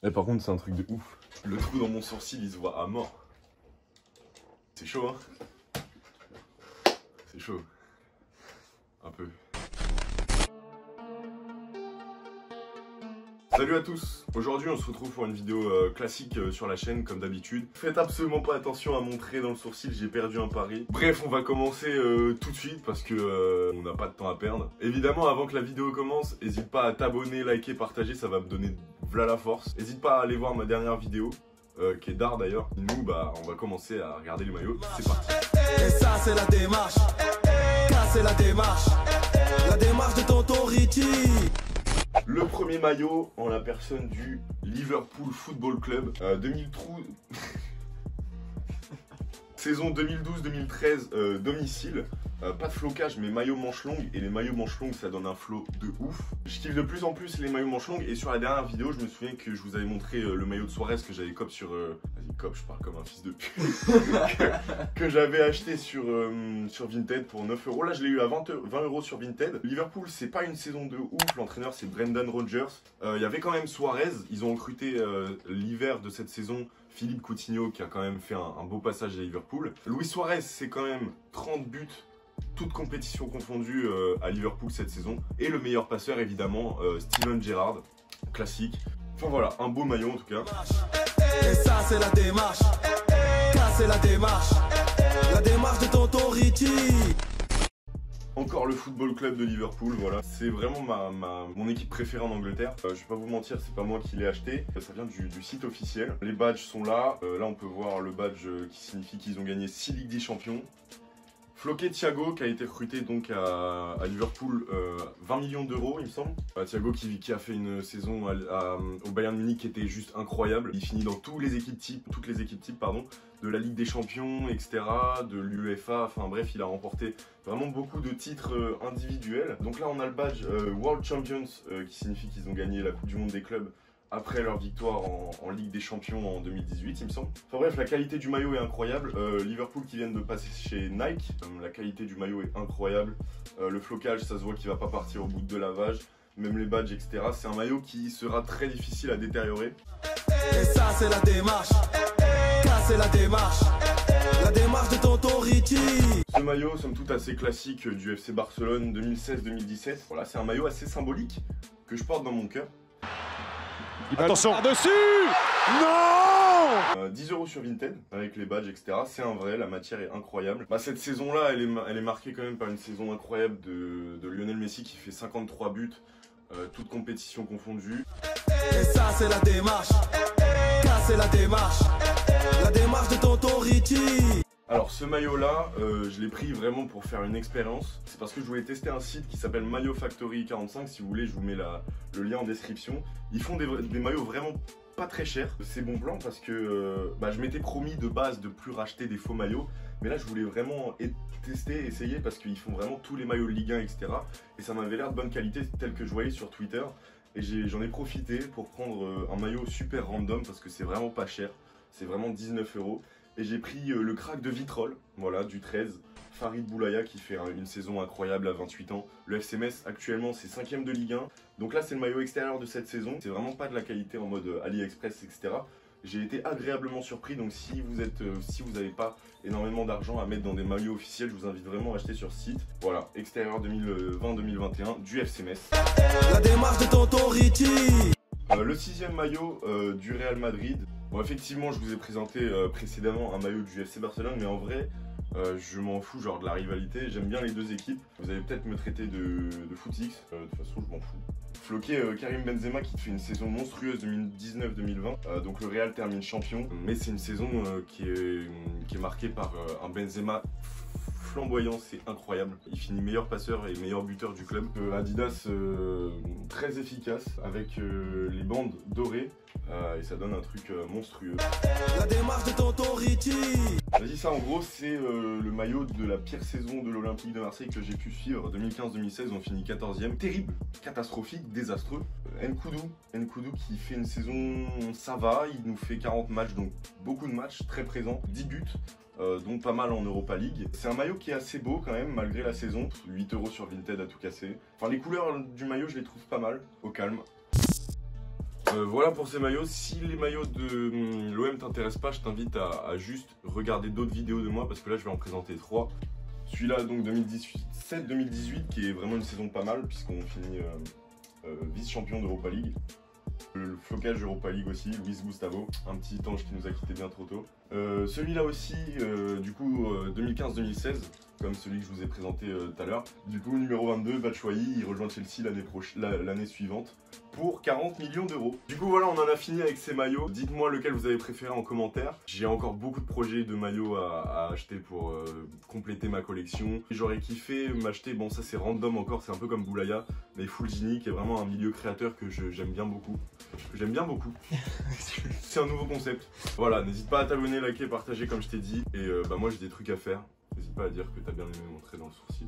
Et par contre, c'est un truc de ouf. Le trou dans mon sourcil, il se voit à mort. C'est chaud, hein? C'est chaud. Un peu. Salut à tous. Aujourd'hui on se retrouve pour une vidéo classique sur la chaîne comme d'habitude. Faites absolument pas attention à montrer dans le sourcil, j'ai perdu un pari. Bref, on va commencer tout de suite parce que on n'a pas de temps à perdre. Évidemment, avant que la vidéo commence, n'hésite pas à t'abonner, liker, partager, ça va me donner v'là la force. N'hésite pas à aller voir ma dernière vidéo qui est d'art d'ailleurs. Nous on va commencer à regarder les maillots. C'est parti. Et ça c'est la démarche. Ça c'est la démarche. La démarche de tonton Richie. Le premier maillot en la personne du Liverpool Football Club 2003. Saison 2012-2013 domicile. Pas de flocage mais maillot manche longue. Et les maillots manche longue ça donne un flow de ouf. Je kiffe de plus en plus les maillots manche longue. Et sur la dernière vidéo je me souviens que je vous avais montré le maillot de Suarez que j'avais cop sur... Vas-y cop, je parle comme un fils de pute. que j'avais acheté sur Vinted pour 9 €. Là je l'ai eu à 20 € sur Vinted. Liverpool c'est pas une saison de ouf. L'entraîneur c'est Brendan Rodgers. Il y avait quand même Suarez. Ils ont recruté l'hiver de cette saison Philippe Coutinho qui a quand même fait un beau passage à Liverpool. Luis Suarez c'est quand même 30 buts toutes compétitions confondues à Liverpool cette saison. Et le meilleur passeur évidemment, Steven Gerrard, classique. Enfin voilà, un beau maillot en tout cas. Et ça c'est la démarche. Ça c'est la démarche. La démarche de tonton Richie. Encore le Football Club de Liverpool, voilà. C'est vraiment mon équipe préférée en Angleterre. Je vais pas vous mentir, c'est pas moi qui l'ai acheté. Ça vient du site officiel. Les badges sont là. Là on peut voir le badge qui signifie qu'ils ont gagné 6 Ligues des Champions. Floqué Thiago qui a été recruté donc à Liverpool 20 millions d'euros il me semble. Thiago qui a fait une saison au Bayern Munich qui était juste incroyable. Il finit dans toutes les équipes types de la Ligue des Champions, etc. de l'UEFA, enfin bref il a remporté vraiment beaucoup de titres individuels. Donc là on a le badge World Champions qui signifie qu'ils ont gagné la Coupe du Monde des clubs après leur victoire en Ligue des Champions en 2018 il me semble. Enfin bref, la qualité du maillot est incroyable. Liverpool qui viennent de passer chez Nike, la qualité du maillot est incroyable. Le flocage ça se voit qu'il va pas partir au bout de lavage, même les badges etc. C'est un maillot qui sera très difficile à détériorer. Et ça c'est la démarche. Ça c'est la démarche. La démarche de tonton Richie. Ce maillot somme toute assez classique du FC Barcelone 2016-2017. Voilà, c'est un maillot assez symbolique que je porte dans mon cœur. Attention par-dessus. Non 10 € sur Vinted avec les badges etc. C'est un vrai, la matière est incroyable. Cette saison là elle est marquée quand même par une saison incroyable de Lionel Messi qui fait 53 buts, toutes compétitions confondues. Et ça c'est la démarche. Ça c'est la démarche. La démarche de tonton Richie. Alors ce maillot là, je l'ai pris vraiment pour faire une expérience. C'est parce que je voulais tester un site qui s'appelle Maillot Factory 45. Si vous voulez, je vous mets le lien en description. Ils font des maillots vraiment pas très chers. C'est bon plan parce que je m'étais promis de base de plus racheter des faux maillots. Mais là je voulais vraiment tester, essayer parce qu'ils font vraiment tous les maillots de Ligue 1 etc. Et ça m'avait l'air de bonne qualité tel que je voyais sur Twitter. Et j'en ai profité pour prendre un maillot super random parce que c'est vraiment pas cher. C'est vraiment 19 €. Et j'ai pris le crack de Vitrolles, voilà, du 13. Farid Boulaya qui fait une saison incroyable à 28 ans. Le FC Metz actuellement c'est 5ème de Ligue 1. Donc là c'est le maillot extérieur de cette saison. C'est vraiment pas de la qualité en mode AliExpress etc. J'ai été agréablement surpris. Donc si vous n'avez pas énormément d'argent à mettre dans des maillots officiels, je vous invite vraiment à acheter sur ce site. Voilà, extérieur 2020-2021 du FC Metz. La démarche de tonton Richie. Le 6e maillot du Real Madrid. Bon effectivement je vous ai présenté précédemment un maillot du FC Barcelone, mais en vrai je m'en fous genre de la rivalité, j'aime bien les deux équipes. Vous allez peut-être me traiter de footix, de toute façon je m'en fous. Floqué Karim Benzema qui fait une saison monstrueuse 2019-2020, donc le Real termine champion, mais c'est une saison qui est marquée par un Benzema flamboyant, c'est incroyable. Il finit meilleur passeur et meilleur buteur du club. Adidas très efficace avec les bandes dorées et ça donne un truc monstrueux. La démarche de tonton Richie. Vas-y, ça en gros c'est le maillot de la pire saison de l'Olympique de Marseille que j'ai pu suivre. 2015-2016 on finit 14ème. Terrible, catastrophique, désastreux. Nkoudou qui fait une saison, ça va, il nous fait 40 matchs, donc beaucoup de matchs, très présent, 10 buts. Donc pas mal en Europa League. C'est un maillot qui est assez beau quand même malgré la saison. 8 € sur Vinted à tout casser. Enfin les couleurs du maillot je les trouve pas mal, au calme. Voilà pour ces maillots. Si les maillots de l'OM t'intéressent pas, je t'invite à juste regarder d'autres vidéos de moi parce que là je vais en présenter 3. Celui-là donc 2017-2018 qui est vraiment une saison pas mal puisqu'on finit vice-champion d'Europa League. Le flocage Europa League aussi, Luis Gustavo, un petit ange qui nous a quitté bien trop tôt. Celui-là aussi, du coup 2015-2016, comme celui que je vous ai présenté tout à l'heure. Du coup numéro 22, Batshuayi, il rejoint Chelsea l'année suivante pour 40 millions d'euros. Du coup voilà, on en a fini avec ces maillots. Dites-moi lequel vous avez préféré en commentaire. J'ai encore beaucoup de projets de maillots à acheter pour compléter ma collection. J'aurais kiffé m'acheter, bon ça c'est random encore, c'est un peu comme Boulaya, mais Fulgini qui est vraiment un milieu créateur que j'aime bien beaucoup. C'est un nouveau concept. Voilà, n'hésite pas à t'abonner, liker, partager comme je t'ai dit. Et moi j'ai des trucs à faire. N'hésite pas à dire que t'as bien aimé mon trait dans le sourcil.